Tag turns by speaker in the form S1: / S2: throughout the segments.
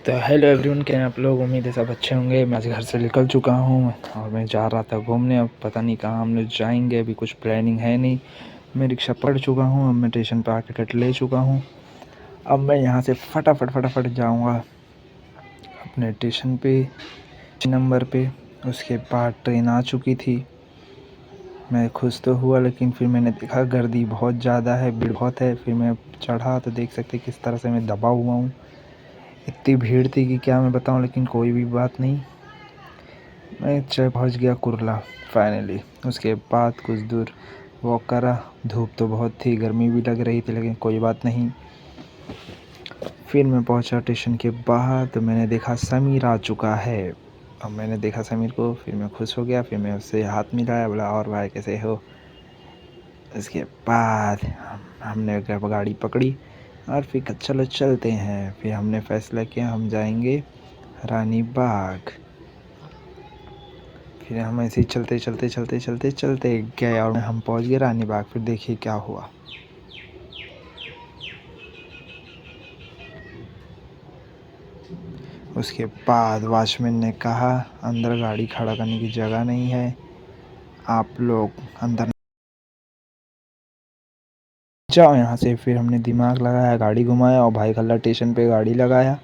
S1: तो hello everyone, क्या आप लोग? उम्मीद है सब अच्छे होंगे। मैं आज घर से निकल चुका हूँ और मैं जा रहा था घूमने। अब पता नहीं कहाँ हम लोग जाएंगे, अभी कुछ प्लानिंग है नहीं। मैं रिक्शा पकड़ चुका हूँ, अब मैं स्टेशन पर आके टिकट ले चुका हूँ। अब मैं यहाँ से फटाफट जाऊँगा अपने स्टेशन पे, नंबर पे। उसके बाद ट्रेन आ चुकी थी। मैं खुश तो हुआ, लेकिन फिर मैंने देखा गर्दी बहुत ज़्यादा है, भीड़ बहुत है। फिर मैं चढ़ा तो देख सकते किस तरह से मैं दबा हुआ हूँ। इतनी भीड़ थी कि क्या मैं बताऊँ, लेकिन कोई भी बात नहीं। मैं पहुँच गया कुर्ला फाइनली। उसके बाद कुछ दूर वॉक करा। धूप तो बहुत थी, गर्मी भी लग रही थी, लेकिन कोई बात नहीं। फिर मैं पहुँचा स्टेशन के बाहर, तो मैंने देखा समीर आ चुका है। अब मैंने देखा समीर को, फिर मैं खुश हो गया। फिर मैं उससे हाथ मिलाया, बोला और भाई कैसे हो। उसके बाद हमने गाड़ी पकड़ी और फिर चलो चलते हैं। फिर हमने फैसला किया हम जाएंगे रानी बाग। फिर हम ऐसे ही चलते गए और हम पहुंच गए रानी बाग। फिर देखिए क्या हुआ। उसके बाद वॉचमैन ने कहा अंदर गाड़ी खड़ा करने की जगह नहीं है, आप लोग अंदर जाओ यहाँ से। फिर हमने दिमाग लगाया, गाड़ी घुमाया और भाई खल्ला स्टेशन पे गाड़ी लगाया।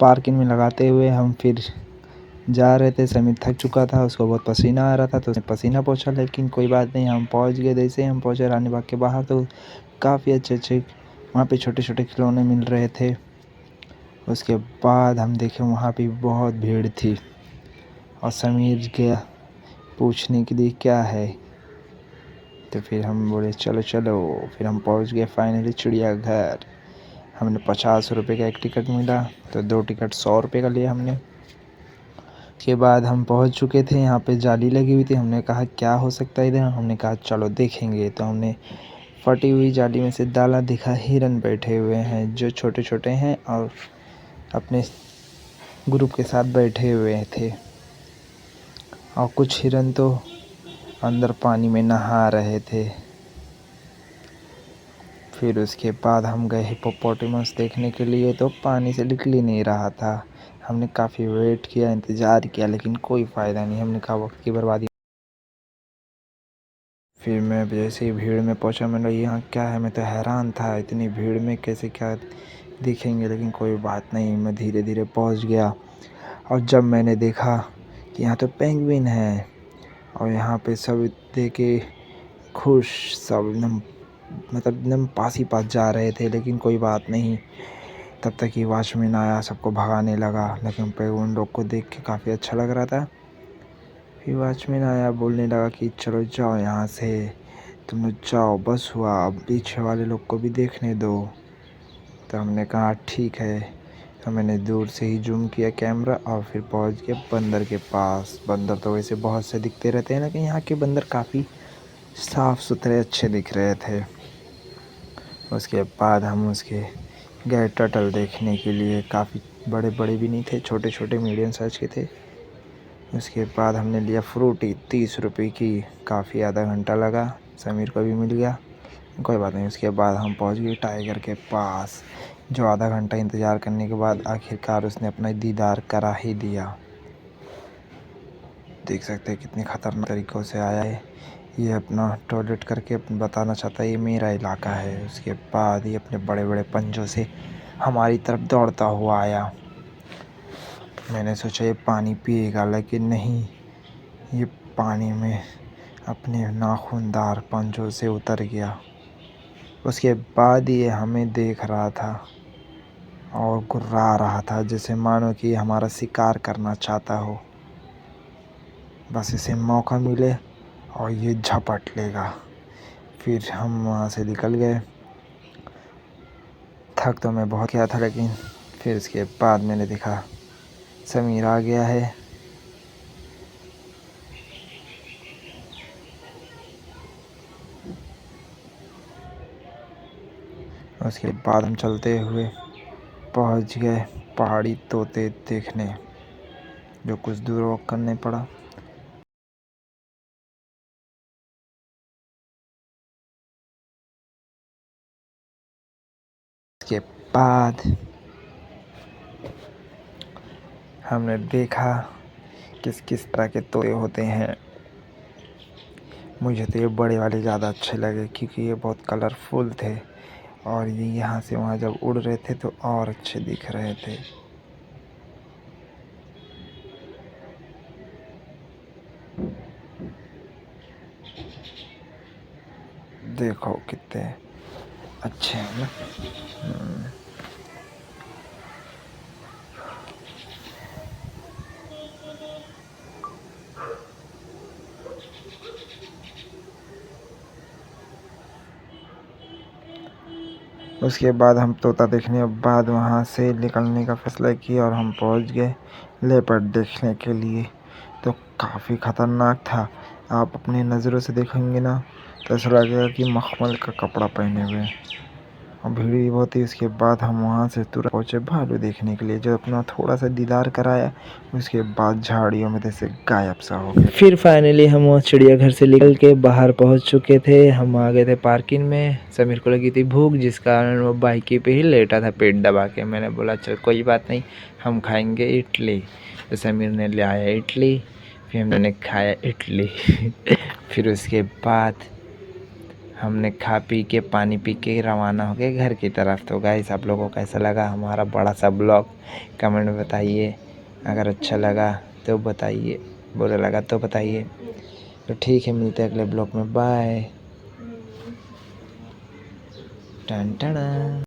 S1: पार्किंग में लगाते हुए हम फिर जा रहे थे। समीर थक चुका था, उसको बहुत पसीना आ रहा था, तो उसने पसीना पोंछा। लेकिन कोई बात नहीं, हम पहुंच गए। जैसे हम पहुंचे रानी बाग के बाहर, तो काफ़ी अच्छे वहाँ पे छोटे छोटे खिलौने मिल रहे थे। उसके बाद हम देखे वहाँ पे बहुत भीड़ थी और समीर गया पूछने के लिए क्या है। तो फिर हम बोले चलो चलो। फिर हम पहुँच गए फाइनली चिड़ियाघर। हमने 50 रुपये का एक टिकट मिला, तो 2 टिकट 100 रुपये का लिया हमने। के बाद हम पहुंच चुके थे। यहाँ पे जाली लगी हुई थी। हमने कहा क्या हो सकता है इधर। हमने कहा चलो देखेंगे। तो हमने फटी हुई जाली में से डाला, दिखा हिरन बैठे हुए हैं जो छोटे छोटे हैं और अपने ग्रुप के साथ बैठे हुए थे। और कुछ हिरन तो अंदर पानी में नहा रहे थे। फिर उसके बाद हम गए हिप्पोपोटेमस देखने के लिए, तो पानी से निकल ही नहीं रहा था। हमने काफ़ी वेट किया, इंतज़ार किया, लेकिन कोई फ़ायदा नहीं। हमने कहा वक्त की बर्बादी। फिर मैं जैसे ही भीड़ में पहुंचा, मैंने यहाँ क्या है। मैं तो हैरान था, इतनी भीड़ में कैसे क्या दिखेंगे, लेकिन कोई बात नहीं। मैं धीरे धीरे पहुंच गया और जब मैंने देखा कि यहाँ तो पेंगुइन है और यहाँ पे सब देखे खुश, सब एकदम मतलब एकदम पास ही पास जा रहे थे, लेकिन कोई बात नहीं। तब तक कि वॉचमैन आया, सबको भगाने लगा, लेकिन पेंगुइन लोग को देख के काफ़ी अच्छा लग रहा था। फिर वॉचमैन आया, बोलने लगा कि चलो जाओ यहाँ से, तुम लोग जाओ, बस हुआ, अब पीछे वाले लोग को भी देखने दो। तो हमने कहा ठीक है। तो मैंने दूर से ही जूम किया कैमरा और फिर पहुंच गया बंदर के पास। बंदर तो वैसे बहुत से दिखते रहते हैं, लेकिन यहाँ के बंदर काफ़ी साफ़ सुथरे अच्छे दिख रहे थे। उसके बाद हम उसके गए टर्टल देखने के लिए। काफ़ी बड़े बड़े भी नहीं थे, छोटे छोटे मीडियम साइज़ के थे। उसके बाद हमने लिया फ्रूटी 30 रुपये की। काफ़ी आधा घंटा लगा, समीर को भी मिल गया, कोई बात नहीं। उसके बाद हम पहुंच गए टाइगर के पास, जो आधा घंटा इंतज़ार करने के बाद आखिरकार उसने अपना दीदार करा ही दिया। देख सकते हैं कितने ख़तरनाक तरीक़ों से आया है। ये अपना टॉयलेट करके बताना चाहता है ये मेरा इलाका है। उसके बाद ये अपने बड़े बड़े पंजों से हमारी तरफ दौड़ता हुआ आया। मैंने सोचा ये पानी पिएगा, लेकिन नहीं, ये पानी में अपने नाखूनदार पंजों से उतर गया। उसके बाद ये हमें देख रहा था और गुर्रा रहा था, जैसे मानो कि हमारा शिकार करना चाहता हो। बस इसे मौका मिले और ये झपट लेगा। फिर हम वहाँ से निकल गए। थक तो मैं बहुत गया था, लेकिन फिर इसके बाद मैंने देखा समीर आ गया है। उसके बाद हम चलते हुए पहुँच गए पहाड़ी तोते देखने, जो कुछ दूर वॉक करने पड़ा। इसके बाद हमने देखा किस किस तरह के तोते होते हैं। मुझे तो ये बड़े वाले ज़्यादा अच्छे लगे क्योंकि ये बहुत कलरफुल थे और ये यहाँ से वहाँ जब उड़ रहे थे तो और अच्छे दिख रहे थे। देखो कितने अच्छे हैं ना। उसके बाद हम तोता देखने के बाद वहाँ से निकलने का फैसला किया और हम पहुँच गए लेपर्ड देखने के लिए। तो काफ़ी ख़तरनाक था। आप अपनी नज़रों से देखेंगे ना तो ऐसा लगेगा कि मखमल का कपड़ा पहने हुए और भीड़ भी बहुत थी। उसके बाद हम वहाँ से तुरंत पहुँचे भालू देखने के लिए, जो अपना थोड़ा सा दीदार कराया। उसके बाद झाड़ियों में जैसे गायब सा हो गया। फिर फाइनली हम वो चिड़ियाघर से निकल के बाहर पहुँच चुके थे। हम आ गए थे पार्किंग में। समीर को लगी थी भूख, जिस कारण वो बाइक पे ही लेटा था पेट दबा के। मैंने बोला चल कोई बात नहीं, हम खाएंगे इडली। तो समीर ने ले आया इडली, फिर हमने खाया इडली। फिर उसके बाद हमने खा पी के पानी पी के रवाना हो गए घर की तरफ। तो गाइस आप लोगों को कैसा लगा हमारा बड़ा सा ब्लॉग, कमेंट में बताइए। अगर अच्छा लगा तो बताइए, बुरा लगा तो बताइए। तो ठीक है, मिलते हैं अगले ब्लॉग में। बाय। टन टन।